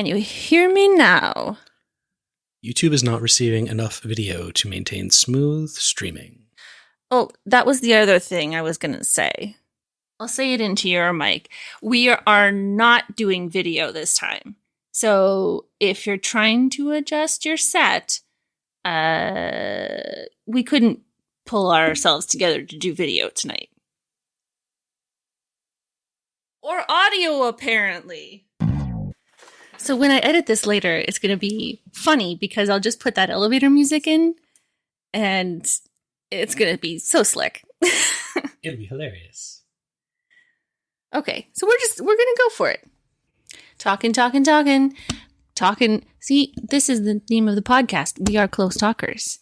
Can you hear me now? YouTube is not receiving enough video to maintain smooth streaming. Oh, that was the other thing I was going to say. I'll say it into your mic. We are not doing video this time. So if you're trying to adjust your set, we couldn't pull ourselves together to do video tonight. Or audio, apparently. So when I edit this later, it's going to be funny because I'll just put that elevator music in and it's going to be so slick. It'll be hilarious. Okay, so we're going to go for it. Talking. See, this is the name of the podcast. We are close talkers.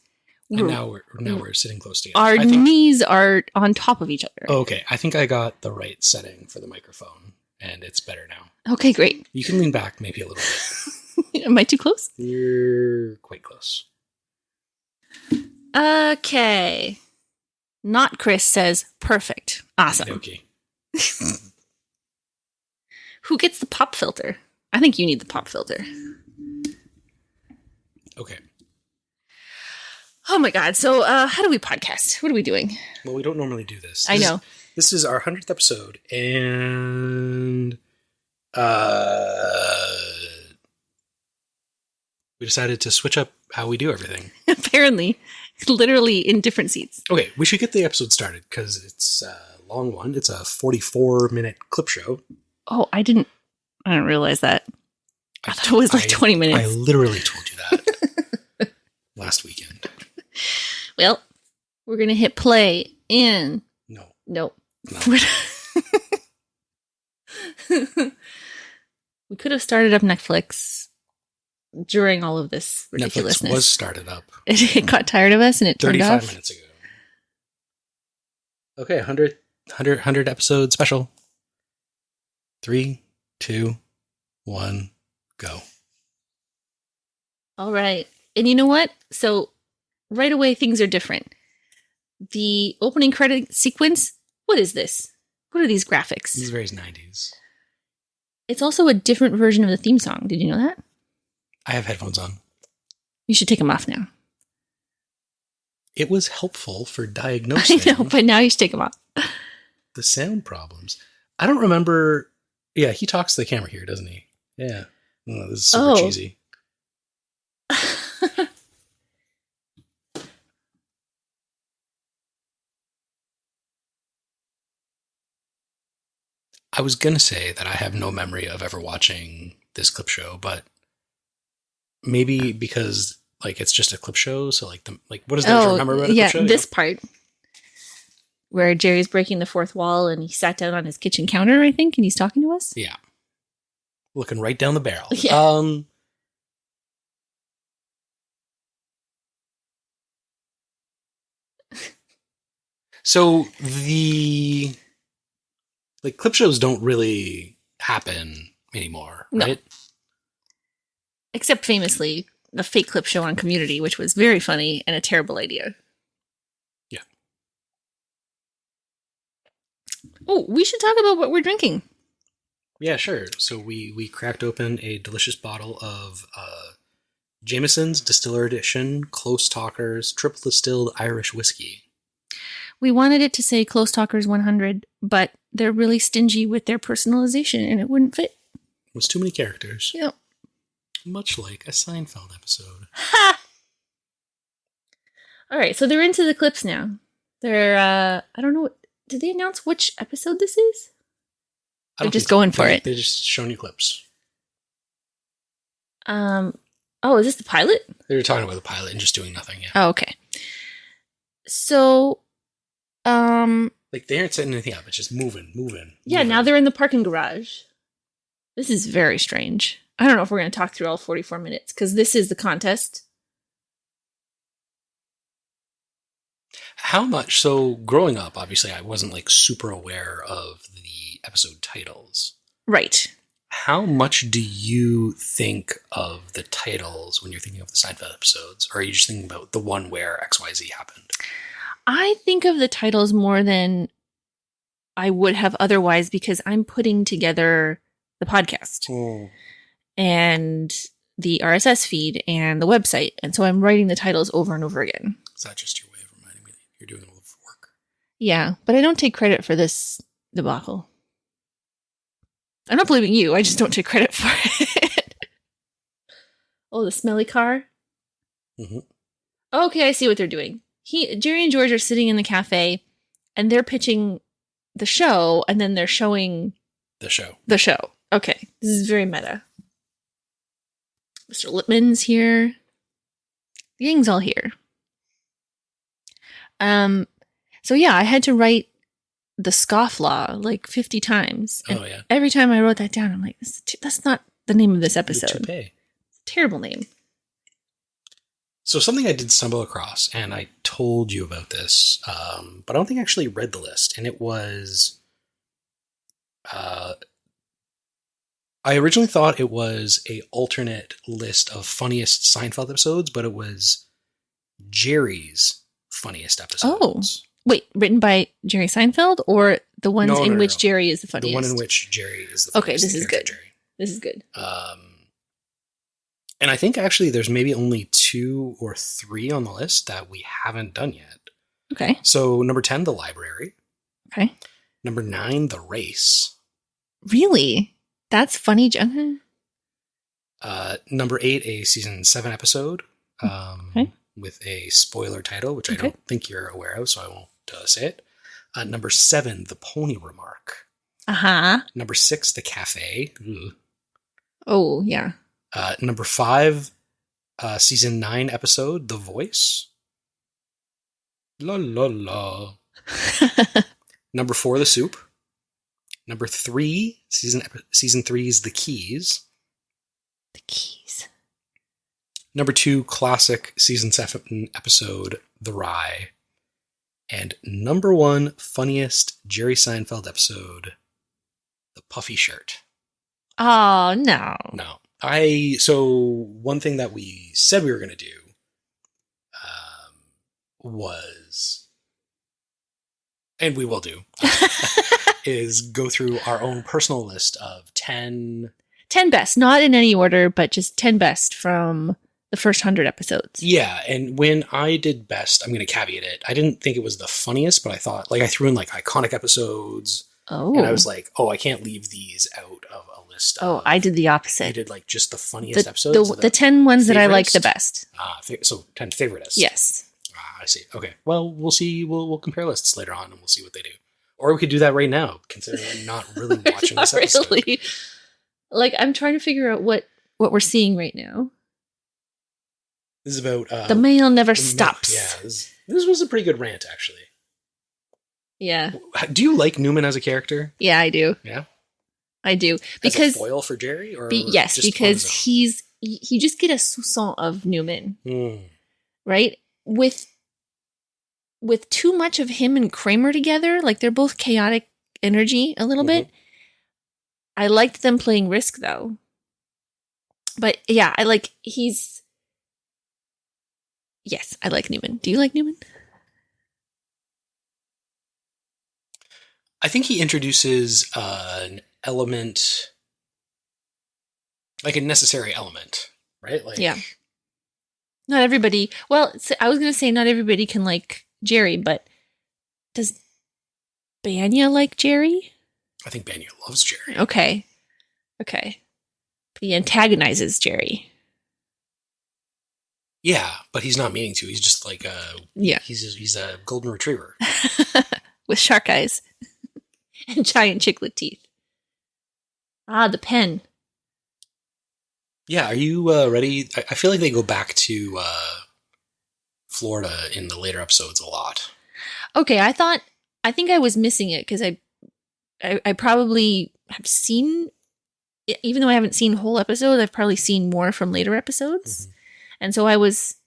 And now we're sitting close together. Our knees are on top of each other. Oh, okay, I think I got the right setting for the microphone, and it's better now. Okay, great. You can lean back maybe a little bit. Am I too close? You're quite close. Okay. Not Chris says perfect. Awesome. Okay. Who gets the pop filter? I think you need the pop filter. Okay. Oh my God. So how do we podcast? What are we doing? Well, we don't normally do this. I know. This is our 100th episode, and we decided to switch up how we do everything. Apparently. Literally in different seats. Okay, we should get the episode started because it's a long one. It's a 44-minute clip show. Oh, I didn't realize that. I thought it was like 20 minutes. I literally told you that last weekend. Well, we're going to hit play in... No. We could have started up Netflix during all of this ridiculousness. Netflix was started up. It got tired of us and it turned off. 35 minutes ago. Okay, 100 episode special. 3, 2, 1, go. All right. And you know what? So right away, things are different. The opening credit sequence, what is this? What are these graphics? This is very 90s. It's also a different version of the theme song. Did you know that? I have headphones on. You should take them off now. It was helpful for diagnosing. I know, but now you should take them off. The sound problems. I don't remember. Yeah, he talks to the camera here, doesn't he? Yeah. Oh, this is super cheesy. I was going to say that I have no memory of ever watching this clip show, but maybe because it's just a clip show. So what does that remember about a clip show? This part where Jerry's breaking the fourth wall and he sat down on his kitchen counter, I think, and he's talking to us. Yeah. Looking right down the barrel. Yeah. So the clip shows don't really happen anymore, right? No. Except famously, the fake clip show on Community, which was very funny and a terrible idea. Yeah. Oh, we should talk about what we're drinking. Yeah, sure. So we cracked open a delicious bottle of Jameson's Distiller Edition Close Talkers Triple Distilled Irish Whiskey. We wanted it to say Close Talkers 100, but they're really stingy with their personalization and it wouldn't fit. It was too many characters. Yep. Much like a Seinfeld episode. Ha! All right, so they're into the clips now. They're, I don't know, did they announce which episode this is? They're just going for it. They're just showing you clips. Oh, is this the pilot? They were talking about the pilot and just doing nothing, yeah. Oh, okay. So, they aren't setting anything up, it's just moving. Yeah, now they're in the parking garage. This is very strange. I don't know if we're going to talk through all 44 minutes, because this is the contest. How much? So, growing up, obviously, I wasn't super aware of the episode titles. Right. How much do you think of the titles when you're thinking of the Seinfeld episodes? Or are you just thinking about the one where XYZ happened? I think of the titles more than I would have otherwise because I'm putting together the podcast. Oh. and the RSS feed and the website. And so I'm writing the titles over and over again. Is that just your way of reminding me that you're doing all the work? Yeah, but I don't take credit for this debacle. I'm not blaming you. I just don't take credit for it. Oh, the smelly car? Mm-hmm. Okay, I see what they're doing. Jerry and George are sitting in the cafe, and they're pitching the show, and then they're showing... The show. The show. Okay, this is very meta. Mr. Lippman's here. The gang's all here. So yeah, I had to write the scofflaw like 50 times. Oh, yeah. Every time I wrote that down, I'm like, that's not the name of this episode. It's a terrible name. So something I did stumble across, and I told you about this, but I don't think I actually read the list, and it was... I originally thought it was a alternate list of funniest Seinfeld episodes, but it was Jerry's funniest episodes. Oh, wait, written by Jerry Seinfeld, or the ones in which Jerry is the funniest? The one in which Jerry is the funniest. Okay, this is good. Jerry. This is good. And I think actually there's maybe only 2 or 3 on the list that we haven't done yet. Okay. So number 10, The Library. Okay. Number 9, The Race. Really? That's funny. Number 8, a season 7 episode with a spoiler title, which I don't think you're aware of, so I won't say it. Number 7, The Pony Remark. Uh-huh. Number 6, The Cafe. Ugh. Oh, yeah. Number 5, season 9 episode, The Voice. La la la. Number 4, The Soup. Number 3, season 3's The Keys. The Keys. Number 2, classic season 7 episode, The Rye. And number 1, funniest Jerry Seinfeld episode, The Puffy Shirt. Oh, no. No. So one thing that we said we were going to do was, and we will do, is go through our own personal list of 10 best, not in any order, but just 10 best from the first 100 episodes. Yeah, and when I did best, I'm going to caveat it. I didn't think it was the funniest, but I thought, like, I threw in like iconic episodes. Oh. And I was like, I can't leave these out of a list. Oh, I did the opposite. I did like just the funniest episodes. The 10 ones that I like the best. So 10 favoritists. Yes. I see. Okay. Well, we'll see. We'll compare lists later on, and we'll see what they do. Or we could do that right now, considering I'm not really watching this episode. Really. Like, I'm trying to figure out what we're seeing right now. This is about... the mail never stops. Yeah. This was a pretty good rant, actually. Yeah. Do you like Newman as a character? Yeah, I do. Yeah? I do. Because as a foil for Jerry? Or yes, because he just get a soupçon of Newman. Right? With too much of him and Kramer together, like they're both chaotic energy a little bit. I liked them playing Risk, though. But yeah, I like yes, I like Newman. Do you like Newman? I think he introduces an element, like a necessary element, right? Like, yeah. Not everybody. Well, I was going to say not everybody can like Jerry, but does Banya like Jerry? I think Banya loves Jerry. Okay. He antagonizes Jerry. Yeah, but he's not meaning to. He's just like he's a golden retriever with shark eyes and giant chiclet teeth. The pen. Yeah, are you ready? I feel like they go back to Florida in the later episodes a lot. Okay, I think I was missing it because I probably have seen, even though I haven't seen whole episodes, I've probably seen more from later episodes. Mm-hmm. And so I was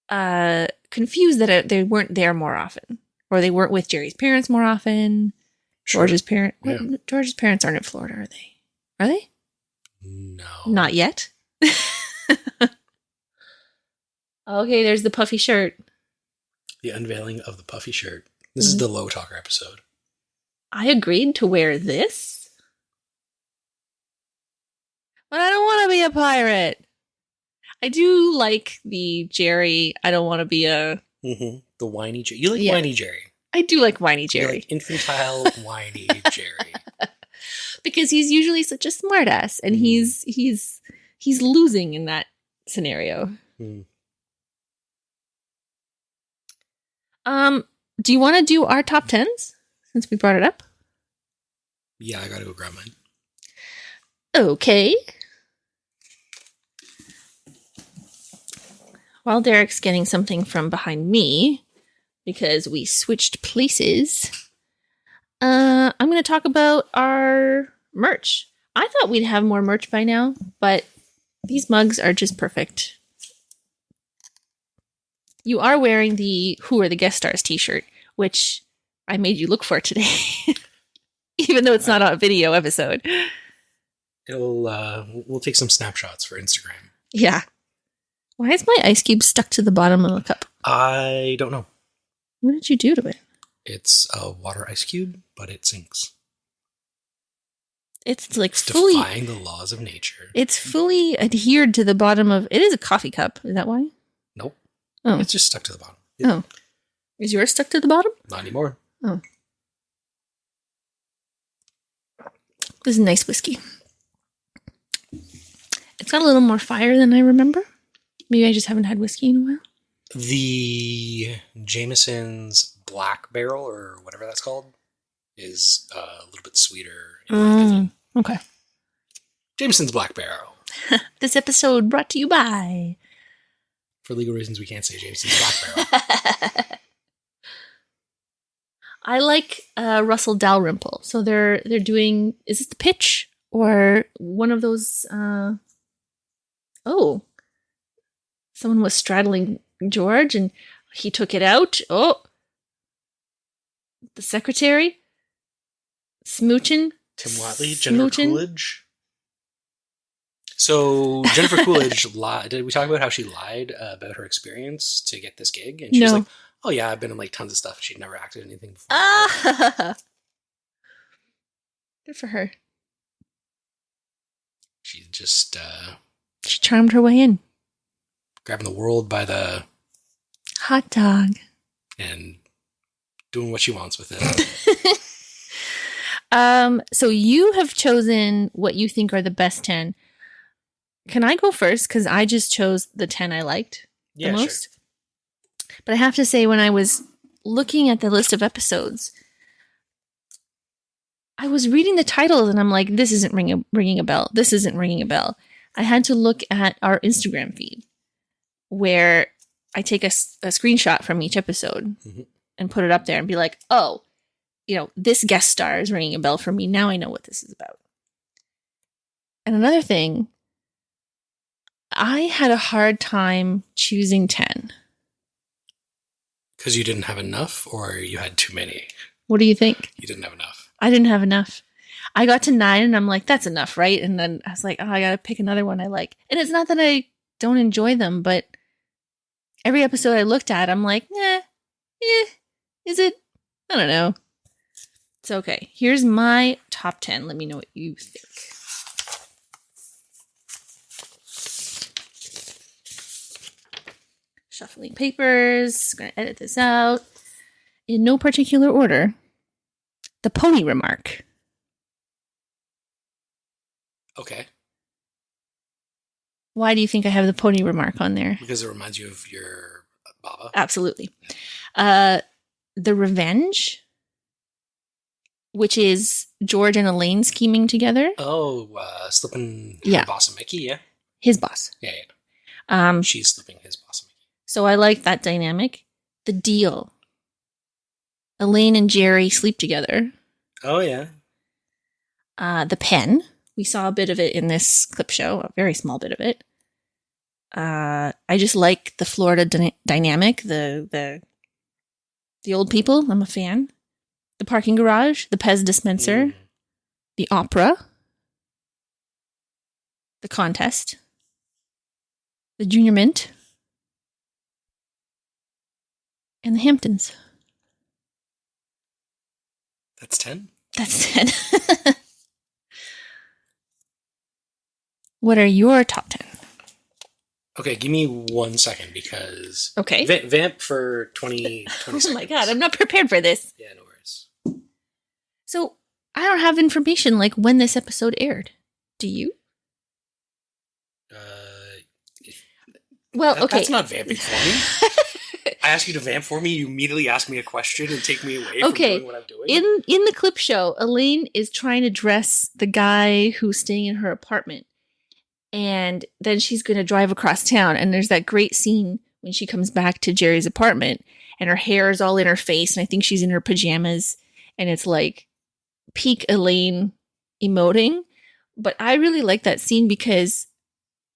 confused that they weren't there more often, or they weren't with Jerry's parents more often. Sure. George's parents aren't in Florida, are they? Are they? No. Not yet? Okay, there's the puffy shirt. The unveiling of the puffy shirt. This is the Low Talker episode. I agreed to wear this? But I don't want to be a pirate. I do like the Jerry. I don't want to be a. Mm-hmm. The whiny Jerry. You like Yeah. whiny Jerry. I do like whiny You Jerry. like infantile whiny Jerry. Because he's usually such a smartass, and he's losing in that scenario. Mm. Do you want to do our top 10s since we brought it up? Yeah, I gotta go grab mine. Okay. While Derek's getting something from behind me, because we switched places, I'm going to talk about our merch. I thought we'd have more merch by now, but these mugs are just perfect. You are wearing the Who Are the Guest Stars t-shirt, which I made you look for today, even though it's not a video episode. We'll take some snapshots for Instagram. Yeah. Why is my ice cube stuck to the bottom of the cup? I don't know. What did you do to it? It's a water ice cube, but it sinks. It's like It's fully defying the laws of nature. It's fully adhered to the bottom of it. Is a coffee cup. Is that why? Nope. Oh. It's just stuck to the bottom. Oh. Is yours stuck to the bottom? Not anymore. Oh. This is nice whiskey. It's got a little more fire than I remember. Maybe I just haven't had whiskey in a while. The Jameson's Black Barrel, or whatever that's called, is a little bit sweeter, in my opinion. Okay. Jameson's Black Barrel. This episode brought to you by... For legal reasons, we can't say Jameson's Black Barrel. I like Russell Dalrymple. So they're doing... Is it The Pitch? Or one of those... Someone was straddling George and he took it out. Oh. The secretary. Smooching. Tim Watley, Jennifer Coolidge. So Jennifer Coolidge lied. Did we talk about how she lied about her experience to get this gig? And she was like, "Oh yeah, I've been in like tons of stuff." She'd never acted in anything before. Good for her. She just she charmed her way in, grabbing the world by the hot dog and doing what she wants with it. So you have chosen what you think are the best 10. Can I go first? Because I just chose the 10 I liked the most. Sure. But I have to say, when I was looking at the list of episodes, I was reading the titles and I'm like, this isn't ringing a bell. This isn't ringing a bell. I had to look at our Instagram feed where I take a screenshot from each episode and put it up there and be like, oh, this guest star is ringing a bell for me. Now I know what this is about. And another thing, I had a hard time choosing 10. Because you didn't have enough, or you had too many? What do you think? You didn't have enough. I didn't have enough. I got to 9 and I'm like, that's enough, right? And then I was like, oh, I got to pick another one I like. And it's not that I don't enjoy them, but every episode I looked at, I'm like, is it? I don't know. It's okay. Here's my top 10. Let me know what you think. Shuffling papers. Gonna edit this out. In no particular order. The pony remark. Okay. Why do you think I have the pony remark on there? Because it reminds you of your Baba. Absolutely. The revenge, which is George and Elaine scheming together. Oh, slipping her boss Mickey, yeah? His boss. Yeah. She's slipping his boss Mickey. So I like that dynamic. The deal. Elaine and Jerry sleep together. Oh, yeah. The pen. We saw a bit of it in this clip show, a very small bit of it. I just like the Florida dynamic, the old people. I'm a fan. The parking garage, the Pez dispenser, the opera, the contest, the Junior Mint, and the Hamptons. That's 10. what are your top 10? Okay, give me 1 second because... Okay. Vamp for 20 seconds. Oh my God, I'm not prepared for this. Yeah, no worries. So, I don't have information like when this episode aired. Do you? Well, okay. That's not vamping for me. I ask you to vamp for me, you immediately ask me a question and take me away from doing what I'm doing. In the clip show, Elaine is trying to dress the guy who's staying in her apartment. And then she's going to drive across town. And there's that great scene when she comes back to Jerry's apartment and her hair is all in her face. And I think she's in her pajamas. And it's like peak Elaine emoting. But I really like that scene because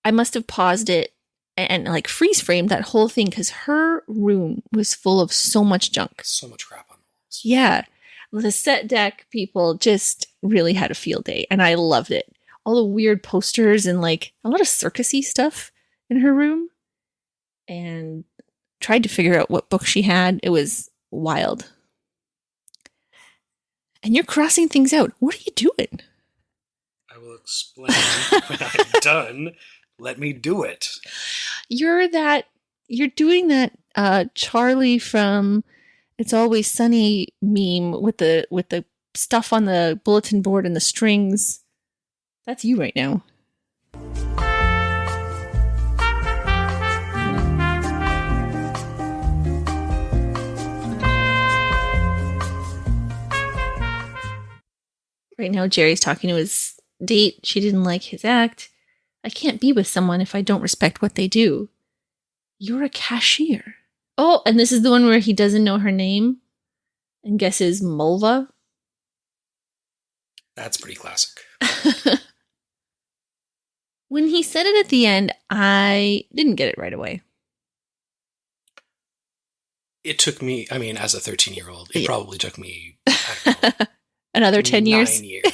I must have paused it and like freeze framed that whole thing because her room was full of so much junk. So much crap on the walls. Yeah. The set deck people just really had a field day and I loved it. All the weird posters and like a lot of circusy stuff in her room. And tried to figure out what book she had. It was wild. And you're crossing things out. What are you doing? I will explain when I'm done. Let me do it. You're doing that Charlie from It's Always Sunny meme with the stuff on the bulletin board and the strings. That's you right now. Right now, Jerry's talking to his date. She didn't like his act. I can't be with someone if I don't respect what they do. You're a cashier. Oh, and this is the one where he doesn't know her name and guesses Mulva. That's pretty classic. When he said it at the end, I didn't get it right away. It took me, as a 13-year-old, it probably took me, I don't know, another 10 years? 9 years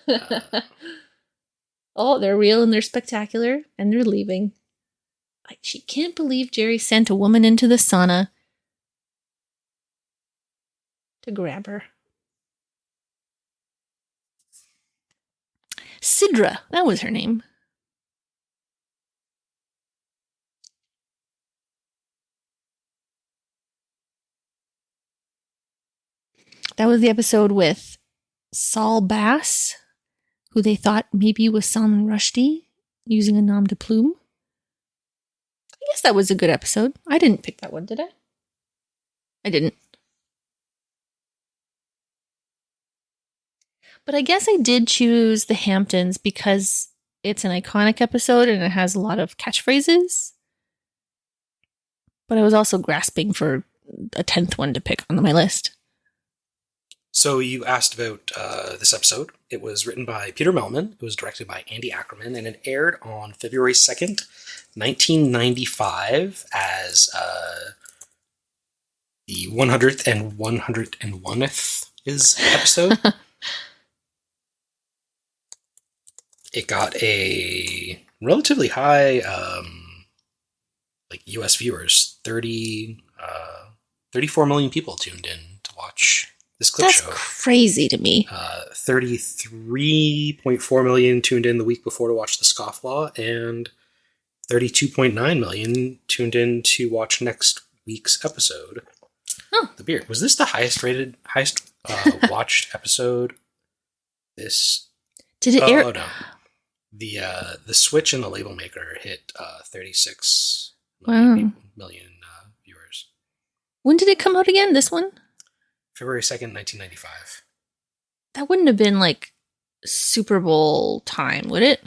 until Oh, they're real and they're spectacular and they're leaving. She can't believe Jerry sent a woman into the sauna to grab her. Sidra, that was her name. That was the episode with Saul Bass, who they thought maybe was Salman Rushdie using a nom de plume. I guess that was a good episode. I didn't pick that one, did I? I didn't. But I guess I did choose the Hamptons because it's an iconic episode and it has a lot of catchphrases. But I was also grasping for a 10th one to pick on my list. So you asked about this episode. It was written by Peter Melman. It was directed by Andy Ackerman, and it aired on February 2nd, 1995 as the 100th and 101th episode. It got a relatively high US viewers. 34 million people tuned in to watch this clip show. That's crazy to me. 33.4 million tuned in the week before to watch the Scofflaw, and 32.9 million tuned in to watch next week's episode. Huh. The Beard. Was this the highest watched episode? Did it air? Oh no. The Switch and the Label Maker hit 36 million viewers. When did it come out again? This one? February 2nd, 1995. That wouldn't have been like Super Bowl time, would it?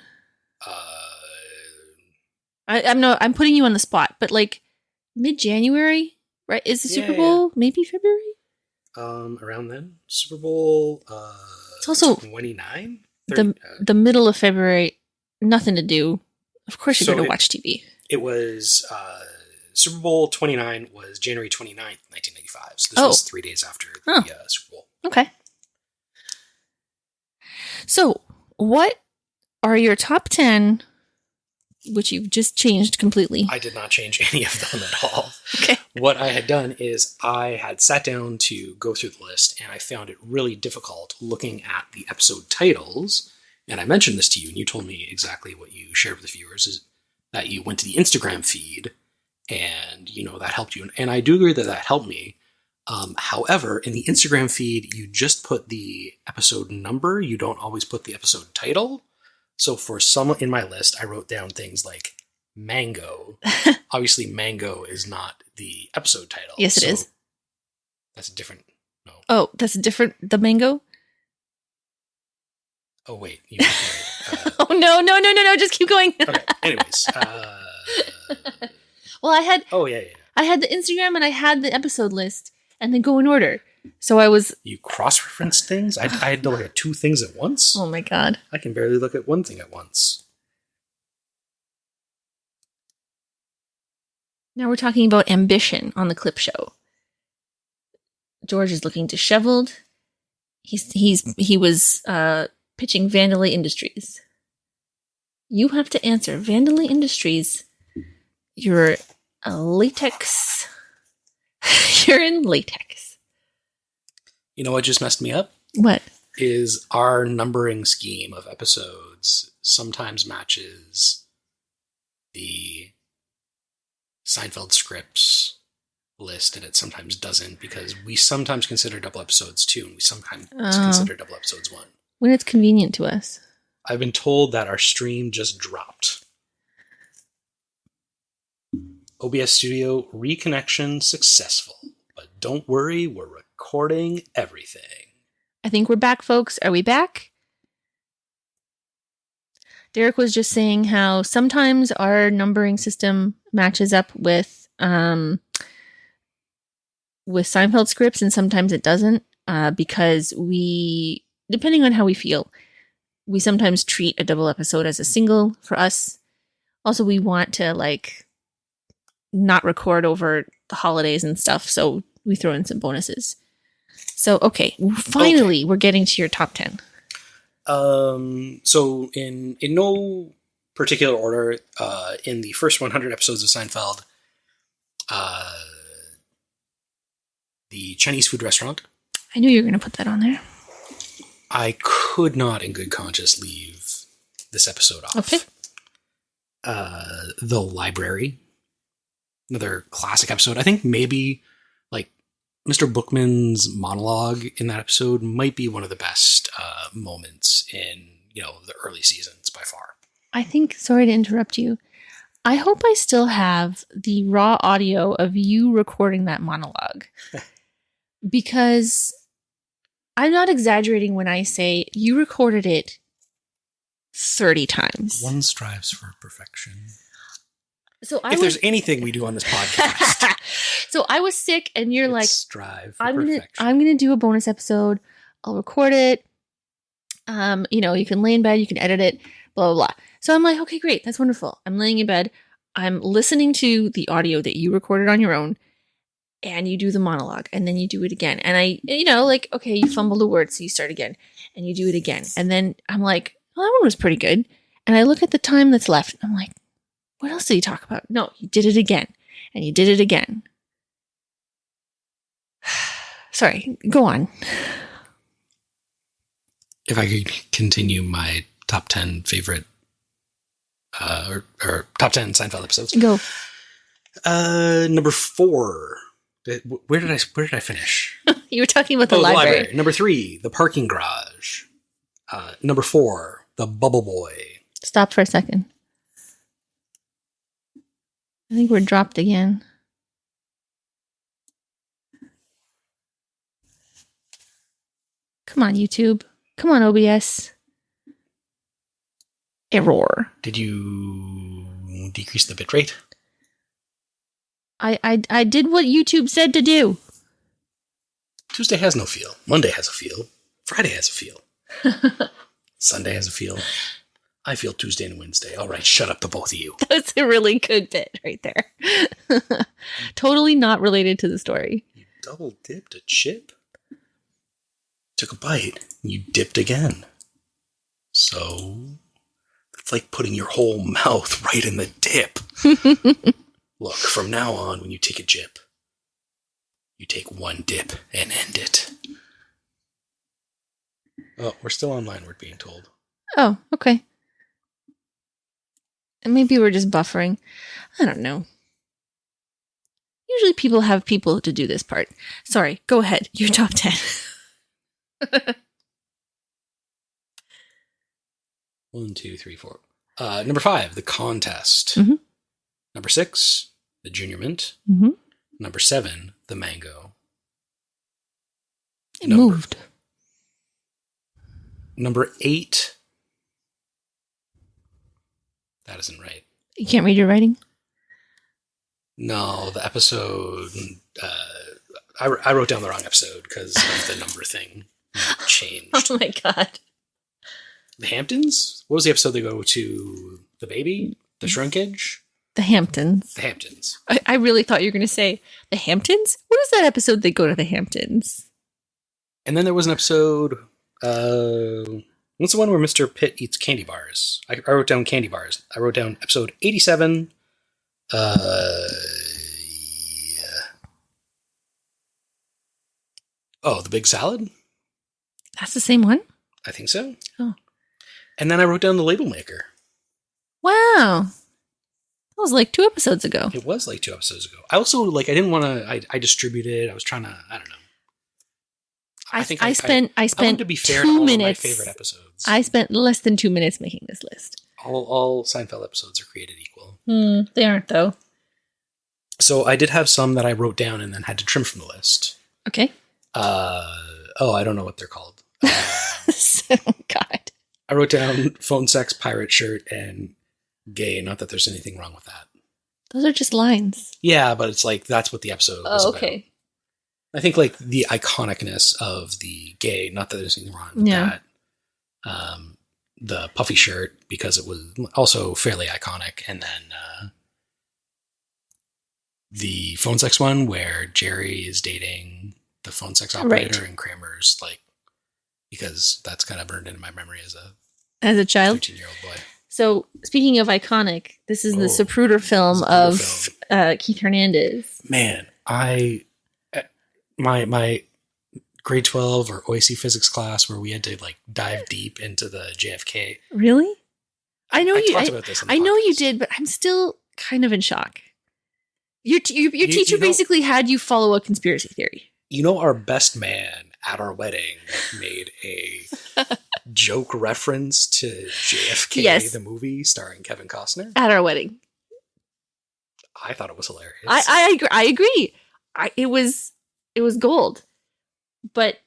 I'm putting you on the spot, but like mid-January, right? Is the Super Bowl maybe February? Around then. Super Bowl it's also 29? The middle of February, nothing to do. Of course you're going to watch TV. It was Super Bowl 29 was January 29th, 1995. So this was 3 days after the Super Bowl. Okay. So, what are your top 10, which you've just changed completely? I did not change any of them at all. Okay. What I had done is I had sat down to go through the list, and I found it really difficult looking at the episode titles and I mentioned this to you, and you told me exactly what you shared with the viewers, is that you went to the Instagram feed, and, that helped you. And I do agree that helped me. However, in the Instagram feed, you just put the episode number. You don't always put the episode title. So for some in my list, I wrote down things like Mango. Obviously, Mango is not the episode title. Yes, it is. That's a different. No. Oh, that's a different. The Mango? Oh, wait. Oh, no. Just keep going. Okay. Anyways. Well, I had. Oh, yeah. I had the Instagram and I had the episode list and then go in order. So I was. You cross-referenced things? I had to look at two things at once? Oh, my God. I can barely look at one thing at once. Now we're talking about ambition on the clip show. George is looking disheveled. He was pitching Vandalay Industries. You have to answer. Vandalay Industries. You're a latex. You're in latex. You know what just messed me up? What? Is our numbering scheme of episodes sometimes matches the Seinfeld scripts list, and it sometimes doesn't, because we sometimes consider double episodes 2, and we sometimes consider double episodes 1. When it's convenient to us. I've been told that our stream just dropped. OBS Studio reconnection successful, but don't worry, we're recording everything. I think we're back, folks. Are we back? Derek was just saying how sometimes our numbering system matches up with Seinfeld scripts, and sometimes it doesn't, because we, depending on how we feel, we sometimes treat a double episode as a single for us. Also, we want to not record over the holidays and stuff, so we throw in some bonuses. So, okay, finally, we're getting to your top 10. So in no particular order, in the first 100 episodes of Seinfeld, the Chinese food restaurant. I knew you were going to put that on there. I could not in good conscience leave this episode off. Okay. The library. Another classic episode. I think maybe Mr. Bookman's monologue in that episode might be one of the best moments in, the early seasons by far. I think, sorry to interrupt you, I hope I still have the raw audio of you recording that monologue. Because I'm not exaggerating when I say you recorded it 30 times. One strives for perfection. So if there's anything we do on this podcast. So I was sick, and you're like, strive for perfection. I'm gonna do a bonus episode. I'll record it. You can lay in bed, you can edit it, blah, blah, blah. So I'm like, okay, great. That's wonderful. I'm laying in bed. I'm listening to the audio that you recorded on your own, and you do the monologue, and then you do it again. And I, okay, you fumbled a word, so you start again, and you do it again. And then I'm like, well, that one was pretty good. And I look at the time that's left, and I'm like, what else did he talk about? No, you did it again. And you did it again. Sorry, go on. If I could continue my top 10 favorite, or top 10 Seinfeld episodes. Go. Number 4. Where did I finish? You were talking about the library. Number 3, the parking garage. Number 4, the Bubble Boy. Stop for a second. I think we're dropped again. Come on, YouTube. Come on, OBS. Error. Did you decrease the bitrate? I did what YouTube said to do. Tuesday has no feel. Monday has a feel. Friday has a feel. Sunday has a feel. I feel Tuesday and Wednesday. All right, shut up, the both of you. That's a really good bit right there. Totally not related to the story. You double dipped a chip? Took a bite. You dipped again. So, it's like putting your whole mouth right in the dip. Look, from now on, when you take a chip, you take one dip and end it. Oh, we're still online, we're being told. Oh, okay. And maybe we're just buffering. I don't know. Usually people have people to do this part. Sorry, go ahead. Your top 10. 1, 2, 3, 4. Number 5, the contest. Mm-hmm. Number 6, the junior mint. Mm-hmm. Number 7, the mango. It moved. Number 8. That isn't right. You can't read your writing? No, the episode. I wrote down the wrong episode because of the number thing changed. Oh my god. The Hamptons? What was the episode they go to? The baby? The shrinkage? The Hamptons. The Hamptons. I really thought you were going to say the Hamptons? What is that episode they go to the Hamptons? And then there was an episode. What's the one where Mr. Pitt eats candy bars? I wrote down candy bars. I wrote down episode 87. Yeah. Oh, the big salad? That's the same one? I think so. Oh. And then I wrote down the label maker. Wow. That was like 2 episodes ago. It was like 2 episodes ago. I also, I didn't want to, I distributed, I was trying to, I don't know. I spent to be fair 2 to all minutes. Of my favorite episodes. I spent less than 2 minutes making this list. All Seinfeld episodes are created equal. They aren't, though. So I did have some that I wrote down and then had to trim from the list. Okay. I don't know what they're called. Oh, God. I wrote down phone sex, pirate shirt, and gay. Not that there's anything wrong with that. Those are just lines. Yeah, but it's like, that's what the episode was about. Okay. I think like the iconicness of the gay, not that there's anything wrong with that. The puffy shirt, because it was also fairly iconic. And then the phone sex one where Jerry is dating the phone sex operator, right. And Kramer's like, because that's kind of burned into my memory as a child, 13-year-old boy. So speaking of iconic, this is the Zapruder film of Keith Hernandez. Man, my grade 12 or OIC physics class where we had to like dive deep into the JFK. Really? I know you talked about this. I know you did, but I'm still kind of in shock. Your teacher basically had you follow a conspiracy theory. You know, our best man at our wedding made a joke reference to JFK, yes. The movie starring Kevin Costner. At our wedding. I thought it was hilarious. I agree. It was gold. But,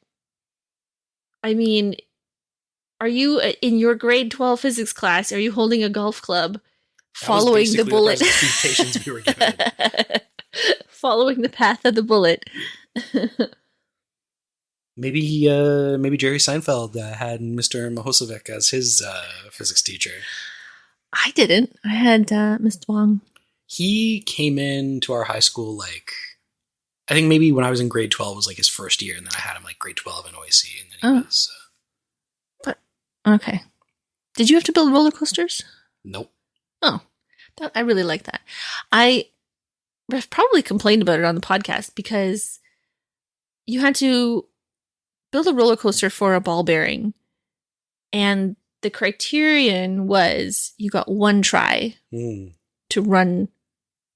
I mean, are you, in your grade 12 physics class, are you holding a golf club following the bullet? The presentations we were given. Following the path of the bullet. Maybe Jerry Seinfeld had Mr. Mahosevic as his physics teacher. I didn't. I had Mr. Wong. He came into our high school like, I think maybe when I was in grade 12 was like his first year, and then I had him like grade 12 in OIC, and then he was. But okay, did you have to build roller coasters? Nope. Oh, I really like that. I've probably complained about it on the podcast because you had to build a roller coaster for a ball bearing, and the criterion was you got 1 try to run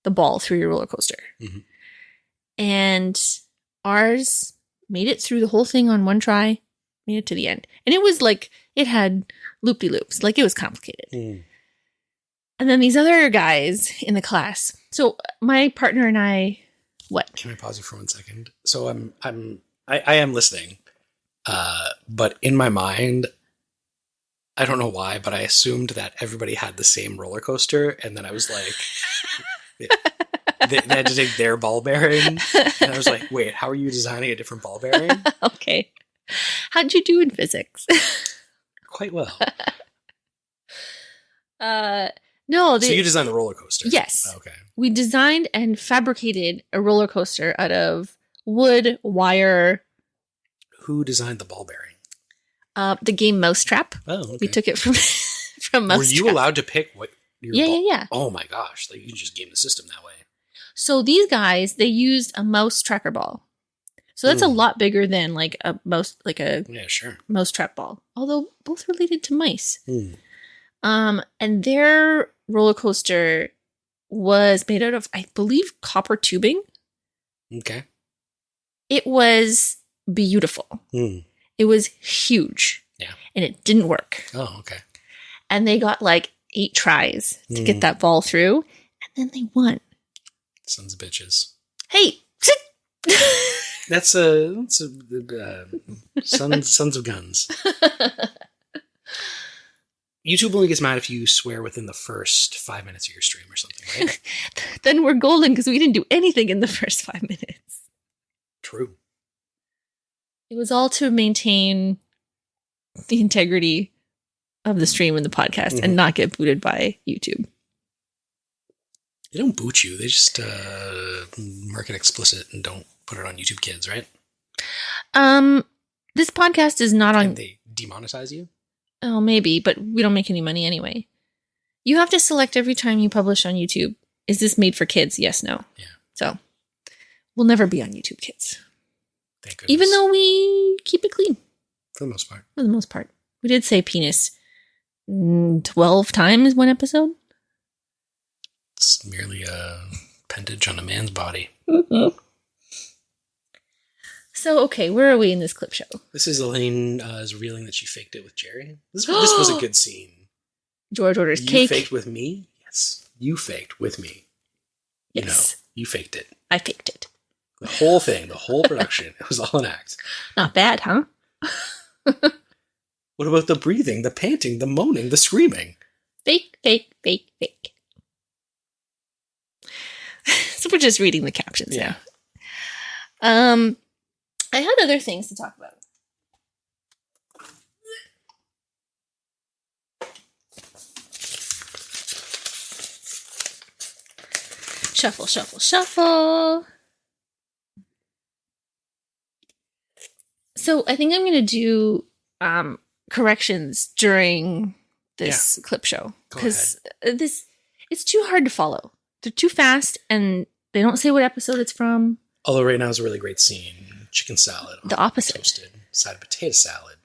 the ball through your roller coaster. Mm-hmm. And ours made it through the whole thing on 1 try, made it to the end. And it was like, it had loop-de-loops, like it was complicated. And then these other guys in the class. So my partner and I, what? Can I pause you for 1 second? So I am listening, but in my mind, I don't know why, but I assumed that everybody had the same roller coaster, and then I was like, they had to take their ball bearing, and I was like, wait, how are you designing a different ball bearing? Okay. How'd you do in physics? Quite well. No. So you designed the roller coaster? Yes. Okay. We designed and fabricated a roller coaster out of wood, wire. Who designed the ball bearing? The game Mousetrap. Oh, okay. We took it from Mousetrap. Were you allowed to pick what your Yeah. Oh my gosh. Like, you can just game the system that way. So these guys, they used a mouse tracker ball. So that's a lot bigger than like a mousetrap ball. Although both related to mice. And their roller coaster was made out of, I believe, copper tubing. Okay. It was beautiful. It was huge. Yeah. And it didn't work. Oh, okay. And they got like 8 tries to get that ball through. And then they won. Sons of bitches. Hey! That's sons of guns. YouTube only gets mad if you swear within the first 5 minutes of your stream or something, right? Then we're golden because we didn't do anything in the first 5 minutes. True. It was all to maintain the integrity of the stream and the podcast and not get booted by YouTube. They don't boot you. They just mark it explicit and don't put it on YouTube Kids, right? This podcast is not on... And they demonetize you? Oh, maybe, but we don't make any money anyway. You have to select every time you publish on YouTube. Is this made for kids? Yes, no. Yeah. So, we'll never be on YouTube Kids. Thank goodness. Even though we keep it clean. For the most part. For the most part. We did say penis 12 times one episode. It's merely a appendage on a man's body. So, okay, where are we in this clip show? This is Elaine is revealing that she faked it with Jerry. This was a good scene. George orders you cake. You faked with me? Yes. You faked with me. Yes. You faked it. I faked it. The whole thing, the whole production, it was all an act. Not bad, huh? What about the breathing, the panting, the moaning, the screaming? Fake, fake, fake, fake. So we're just reading the captions now. I had other things to talk about. Shuffle, shuffle, shuffle. So I think I'm going to do corrections during this clip show. Because it's too hard to follow. They're too fast and they don't say what episode it's from. Although right now is a really great scene. Chicken salad. The opposite. Toasted. Side of potato salad.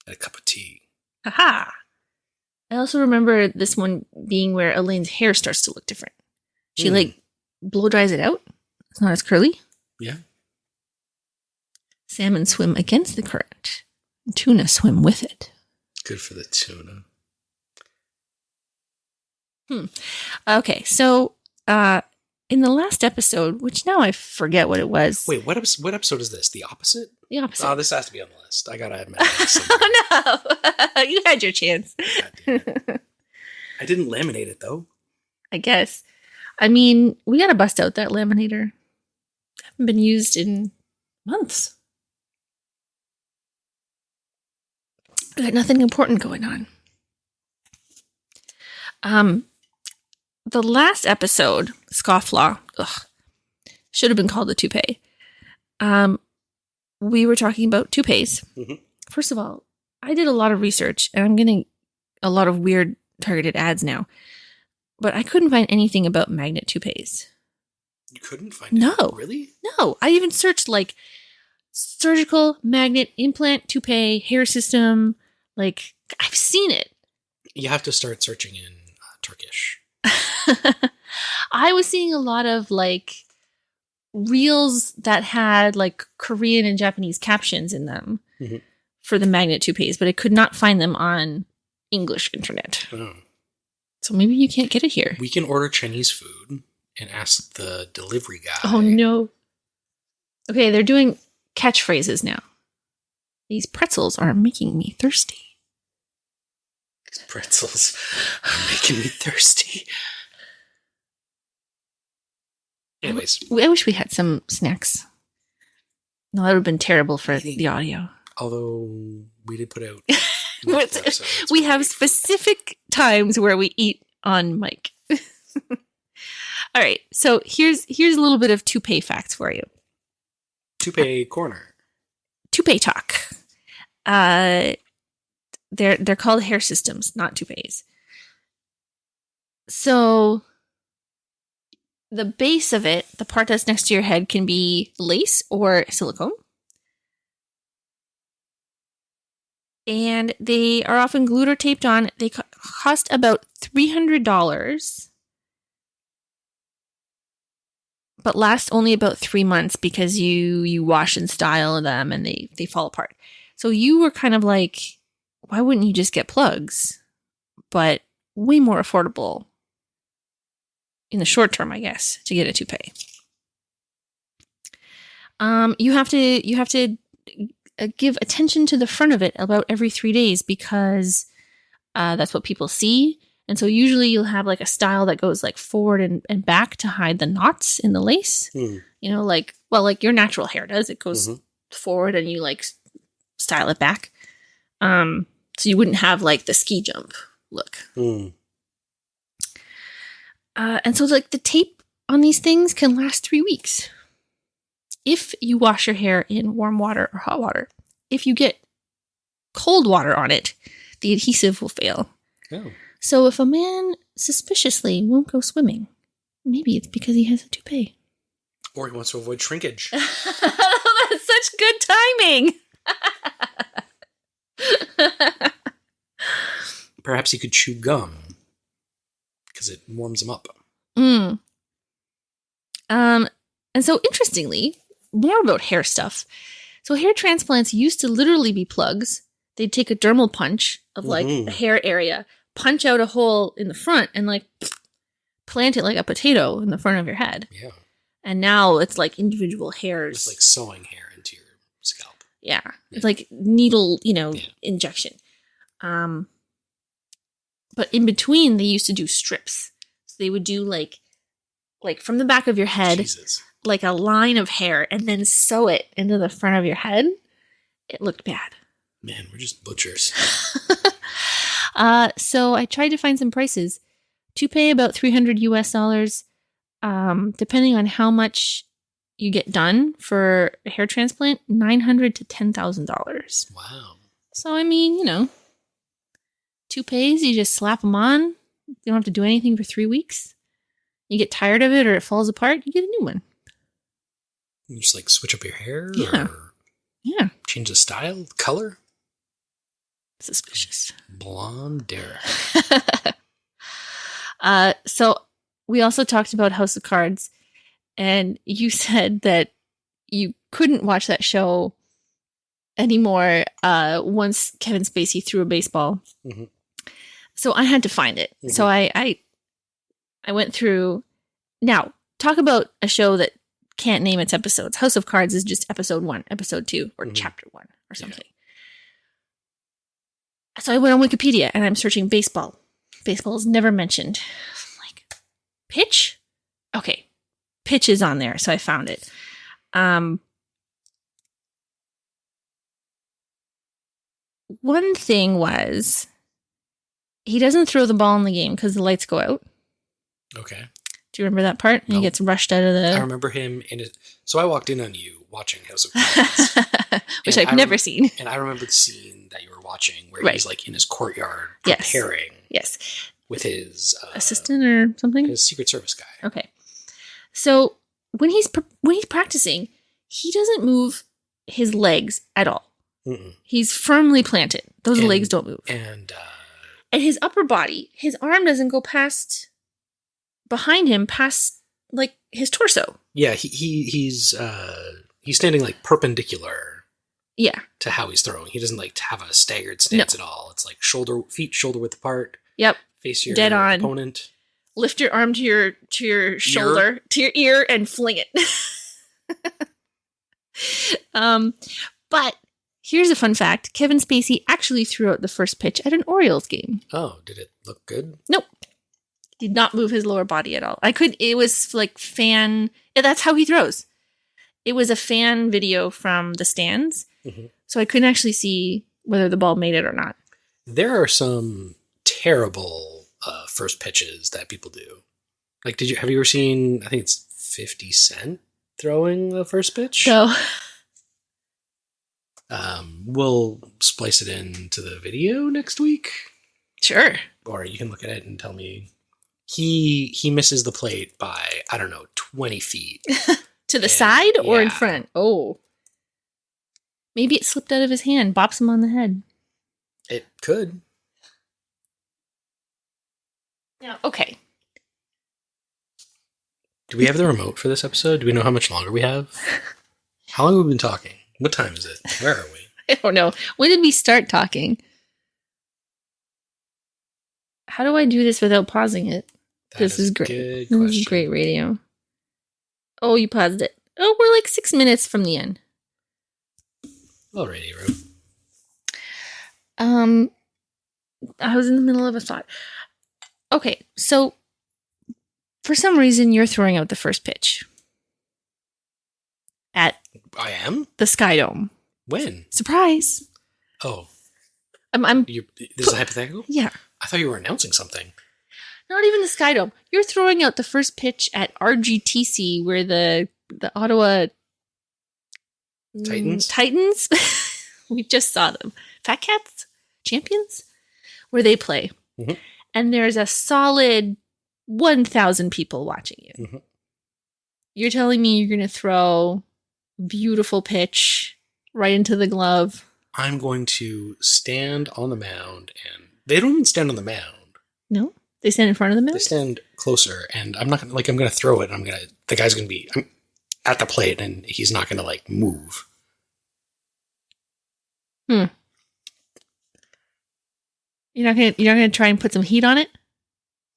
And a cup of tea. Haha. I also remember this one being where Elaine's hair starts to look different. She blow dries it out. It's not as curly. Yeah. Salmon swim against the current. Tuna swim with it. Good for the tuna. Okay, so in the last episode, which now I forget what it was. Wait, what episode is this? The opposite? The opposite. Oh, this has to be on the list. I gotta admit. Oh no! You had your chance. I didn't laminate it though. I guess. I mean, we gotta bust out that laminator. Haven't been used in months. I got nothing important going on. The last episode, Scofflaw, should have been called the toupee. We were talking about toupees. Mm-hmm. First of all, I did a lot of research, and I'm getting a lot of weird targeted ads now. But I couldn't find anything about magnet toupees. You couldn't find it? No. Really? No. I even searched, like, surgical magnet implant toupee hair system. Like, I've seen it. You have to start searching in Turkish. I was seeing a lot of like reels that had like Korean and Japanese captions in them for the magnet toupees, but I could not find them on English internet. Oh. So maybe you can't get it here. We can order Chinese food and ask the delivery guy. Oh no. Okay, they're doing catchphrases now. These pretzels are making me thirsty. These pretzels are making me thirsty. Anyways. I wish we had some snacks. No, that would have been terrible for the audio. Although we did put out... we have specific times where we eat on mic. All right, so here's a little bit of toupee facts for you. Toupee corner. Toupee talk. They're called hair systems, not toupees. So the base of it, the part that's next to your head, can be lace or silicone. And they are often glued or taped on. They cost about $300, but last only about 3 months because you wash and style them and they fall apart. So you were kind of like, why wouldn't you just get plugs? But way more affordable in the short term, I guess, to get a toupee. You have to give attention to the front of it about every 3 days because that's what people see. And so usually you'll have like a style that goes like forward and back to hide the knots in the lace. You know, like your natural hair does. It goes forward and you like style it back. So you wouldn't have like the ski jump look. And so like the tape on these things can last 3 weeks. If you wash your hair in warm water or hot water. If you get cold water on it, the adhesive will fail. Oh. So if a man suspiciously won't go swimming, maybe it's because he has a toupee. Or he wants to avoid shrinkage. That's such good timing. Perhaps he could chew gum because it warms him up. And so interestingly, more about hair stuff. So hair transplants used to literally be plugs. They'd take a dermal punch of like the hair area, punch out a hole in the front and like plant it like a potato in the front of your head. Yeah. And now it's like individual hairs. It's like sewing hair into your scalp. Yeah. It's like needle, injection. But in between, they used to do strips. So they would do like from the back of your head, Jesus. Like a line of hair, and then sew it into the front of your head. It looked bad. Man, we're just butchers. So I tried to find some prices. Toupee about $300 US. Depending on how much you get done for a hair transplant, $900 to $10,000. Wow. So I mean, toupees, you just slap them on. You don't have to do anything for 3 weeks. You get tired of it or it falls apart, you get a new one. You just like switch up your hair? Yeah. Or yeah. Change the style, color? Suspicious. Blonde hair. So we also talked about House of Cards, and you said that you couldn't watch that show anymore once Kevin Spacey threw a baseball. Mm-hmm. So I had to find it. Mm-hmm. So I went through. Now, talk about a show that can't name its episodes. House of Cards is just episode 1, episode 2, or chapter 1 or something. Yeah. So I went on Wikipedia and I'm searching baseball. Baseball is never mentioned. I'm like, pitch? Okay. Pitch is on there. So I found it. One thing was he doesn't throw the ball in the game because the lights go out. Okay. Do you remember that part? And he gets rushed out of the... I remember him in it. So I walked in on you watching House of Cards. Which I've never seen. And I remember the scene that you were watching where he's like in his courtyard preparing. Yes. With his... assistant or something? His Secret Service guy. Okay. So when he's practicing, he doesn't move his legs at all. Mm-mm. He's firmly planted. Those legs don't move. And his upper body, his arm doesn't go past... behind him past like his torso. Yeah, he's standing like perpendicular. Yeah. To how he's throwing. He doesn't like have a staggered stance at all. It's like feet shoulder width apart. Yep. Face your dead on opponent. Lift your arm to your shoulder, to your ear, and fling it. But here's a fun fact. Kevin Spacey actually threw out the first pitch at an Orioles game. Oh, did it look good? Nope. Did not move his lower body at all. It was like that's how he throws. It was a fan video from the stands. Mm-hmm. So I couldn't actually see whether the ball made it or not. There are some terrible first pitches that people do. Like, have you ever seen, I think it's 50 Cent throwing the first pitch? No. We'll splice it into the video next week. Sure. Or you can look at it and tell me He misses the plate by, I don't know, 20 feet. To the side or in yeah. front? Oh. Maybe it slipped out of his hand, bops him on the head. It could. Yeah. Okay. Do we have the remote for this episode? Do we know how much longer we have? How long have we been talking? What time is it? Where are we? I don't know. When did we start talking? How do I do this without pausing it? This is great. This is great radio. Oh, you paused it. Oh, we're like 6 minutes from the end. Well, radio room. I was in the middle of a thought. Okay, so for some reason you're throwing out the first pitch at I am? the Sky Dome. When? Surprise. Oh. This is a hypothetical? Yeah. I thought you were announcing something. Not even the Sky Dome. You're throwing out the first pitch at RGTC, where the Ottawa Titans. We just saw them. Fat Cats Champions, where they play. Mm-hmm. And there's a solid 1,000 people watching you. Mm-hmm. You're telling me you're going to throw a beautiful pitch right into the glove? I'm going to stand on the mound, and they don't even stand on the mound. No? They stand in front of the mound? They stand closer, and I'm not going to, I'm going to throw it, and the guy's going to be at the plate, and he's not going to, move. You're not gonna try and put some heat on it?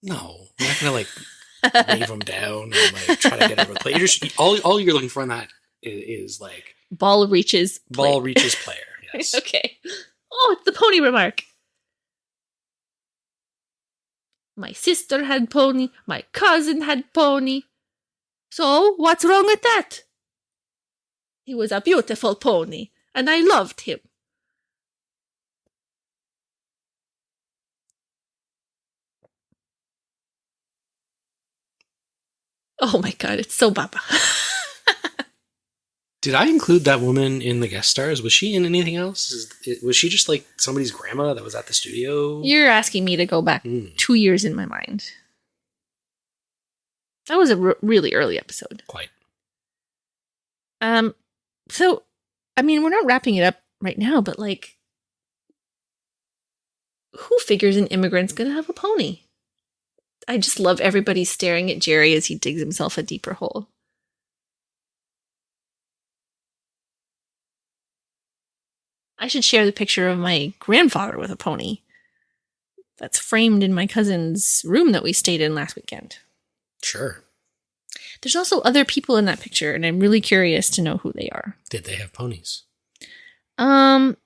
No. I'm not going to, wave him down and, try to get over the plate. You're just, all you're looking for in that is ball reaches player. Yes. Okay. Oh, it's the pony remark. My sister had pony. My cousin had pony. So, what's wrong with that? He was a beautiful pony, and I loved him. Oh my god, it's so Baba. Did I include that woman in the guest stars? Was she in anything else? Was she just somebody's grandma that was at the studio? You're asking me to go back 2 years in my mind. That was a really early episode. Quite. So, I mean, we're not wrapping it up right now, but who figures an immigrant's gonna have a pony? I just love everybody staring at Jerry as he digs himself a deeper hole. I should share the picture of my grandfather with a pony that's framed in my cousin's room that we stayed in last weekend. Sure. There's also other people in that picture, and I'm really curious to know who they are. Did they have ponies? No.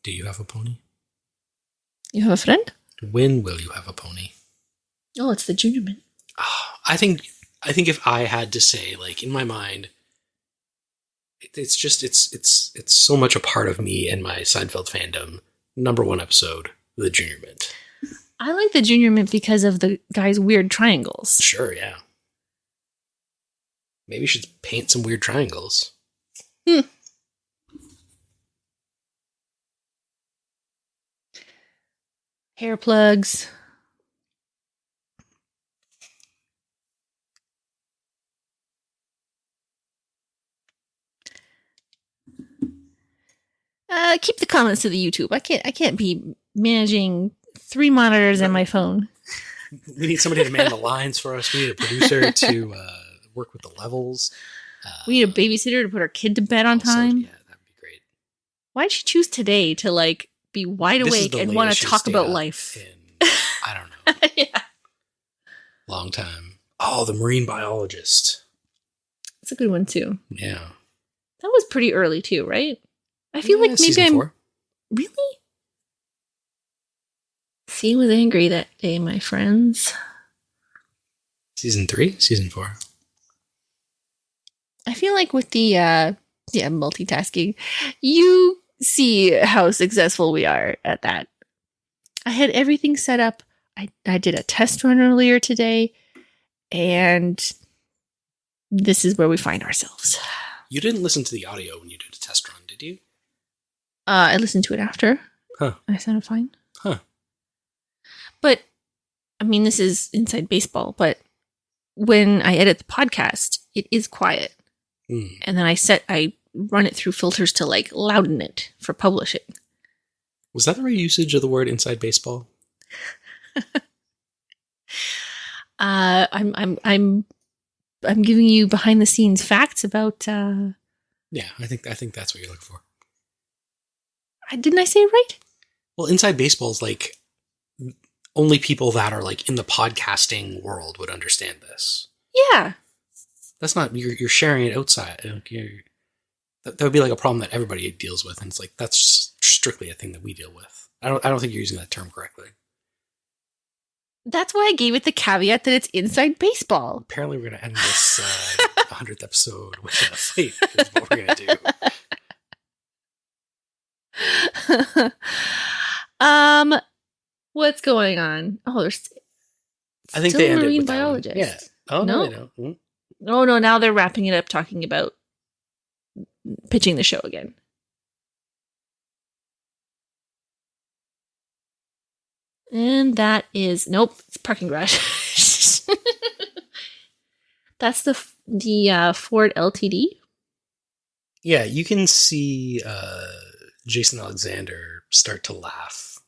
Do you have a pony? You have a friend? When will you have a pony? Oh, it's the junior mint. Oh, I think if I had to say, in my mind, it's just it's so much a part of me and my Seinfeld fandom. Number 1 episode, the junior mint. I like the junior mint because of the guy's weird triangles. Sure, yeah. Maybe you should paint some weird triangles. Hair plugs. Keep the comments to the YouTube. I can't be managing 3 monitors and my phone. We need somebody to man the lines for us. We need a producer to work with the levels. We need a babysitter to put our kid to bed on time. Yeah, that'd be great. Why'd she choose today to be wide awake and want to talk about life? I don't know. Yeah. Long time. Oh, the marine biologist. That's a good one too. Yeah. That was pretty early too, right? I feel like maybe season 4. Really? C was angry that day, my friends. Season 3? Season 4? I feel like with the multitasking, you see how successful we are at that. I had everything set up. I did a test run earlier today, and this is where we find ourselves. You didn't listen to the audio when you did a test run, did you? I listened to it after. Huh. I sounded fine. Huh. But I mean, this is inside baseball, but when I edit the podcast, it is quiet. And then I run it through filters to like louden it for publishing. Was that the right usage of the word inside baseball? I'm giving you behind the scenes facts about. Yeah, I think that's what you're looking for. Didn't I say it right? Well, inside baseball is like only people that are like in the podcasting world would understand this. Yeah. That's not you're sharing it outside. That would be like a problem that everybody deals with, and it's like that's strictly a thing that we deal with. I don't think you're using that term correctly. That's why I gave it the caveat that it's inside baseball. Apparently, we're going to end this 100th episode with a fight. Is what we're going to do. What's going on? Oh, there's. I think still they ended marine with biologist. Yeah. Oh no, they don't. Mm. Oh no! Now they're wrapping it up, talking about pitching the show again. And that is it's parking garage. That's the Ford LTD. Yeah, you can see Jason Alexander start to laugh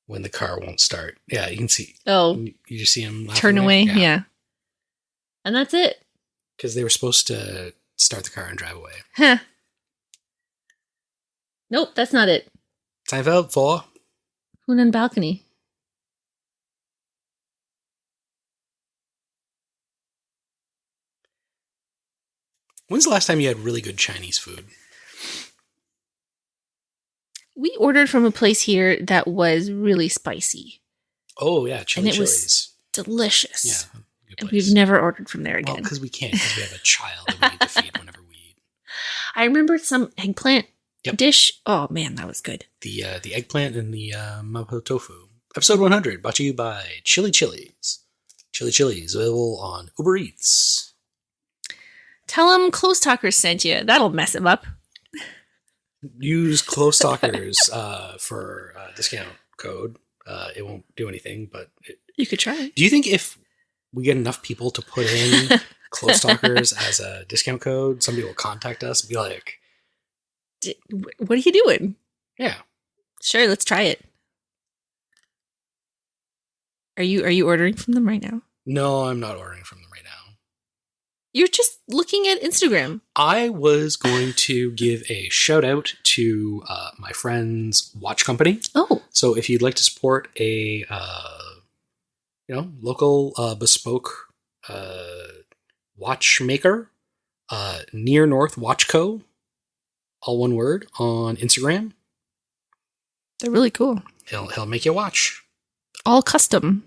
when the car won't start. Yeah, you can see. Oh, you just see him laughing turn there? away. Yeah, and that's it. Because they were supposed to start the car and drive away. Huh. Nope, that's not it. Seinfeld 4. Hunan balcony. When's the last time you had really good Chinese food? We ordered from a place here that was really spicy. Oh, yeah, chili and it chilies. Was delicious. Yeah, good and place. we've never ordered from there again. Well, because we can't, because we have a child that we need to feed whenever we eat. I remember some eggplant dish. Oh, man, that was good. The eggplant and the mapo tofu. Episode 100, brought to you by Chili Chilies. Chili Chilies, available on Uber Eats. Tell them Close Talkers sent you. That'll mess them up. Use Close Talkers for a discount code. It won't do anything, but... You could try. Do you think if we get enough people to put in Close Talkers as a discount code, somebody will contact us and be like... What are you doing? Yeah. Sure, let's try it. Are you ordering from them right now? No, I'm not ordering from them right now. You're just looking at Instagram. I was going to give a shout out to my friend's watch company. Oh. So if you'd like to support a local bespoke watchmaker, Near North Watch Co., all one word, on Instagram. They're really cool. He'll make you a watch. All custom.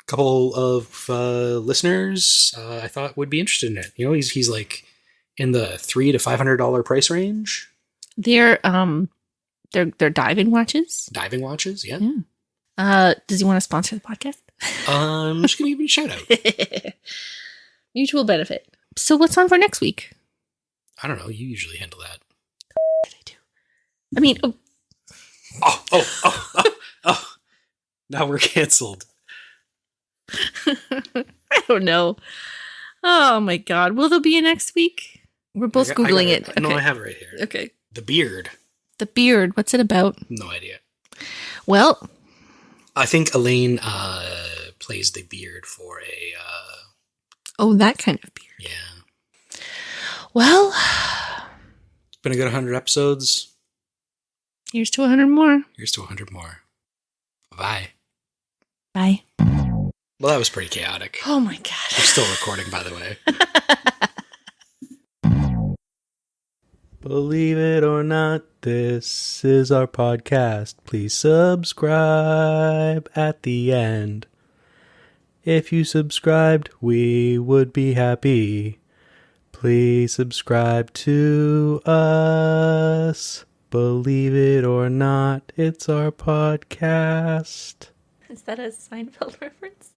A couple of listeners I thought would be interested in it. You know, he's like in the $300 to $500 price range. They're diving watches. Diving watches, yeah. Does he want to sponsor the podcast? I'm just gonna give you a shout out. Mutual benefit. So what's on for next week? I don't know. You usually handle that. I do. I mean, oh. Now we're canceled. I don't know. Oh my God. Will there be a next week? We're both Googling it. Okay. No, I have it right here. Okay. The Beard. The Beard. What's it about? No idea. Well, I think Elaine plays the Beard for a... Oh, that kind of beard. Yeah. Well... It's been a good 100 episodes. Here's to 100 more. Here's to 100 more. Bye. Bye. Well, that was pretty chaotic. Oh my God. We're still recording, by the way. Believe it or not, this is our podcast. Please subscribe at the end. If you subscribed, we would be happy. Please subscribe to us. Believe it or not, it's our podcast. Is that a Seinfeld reference?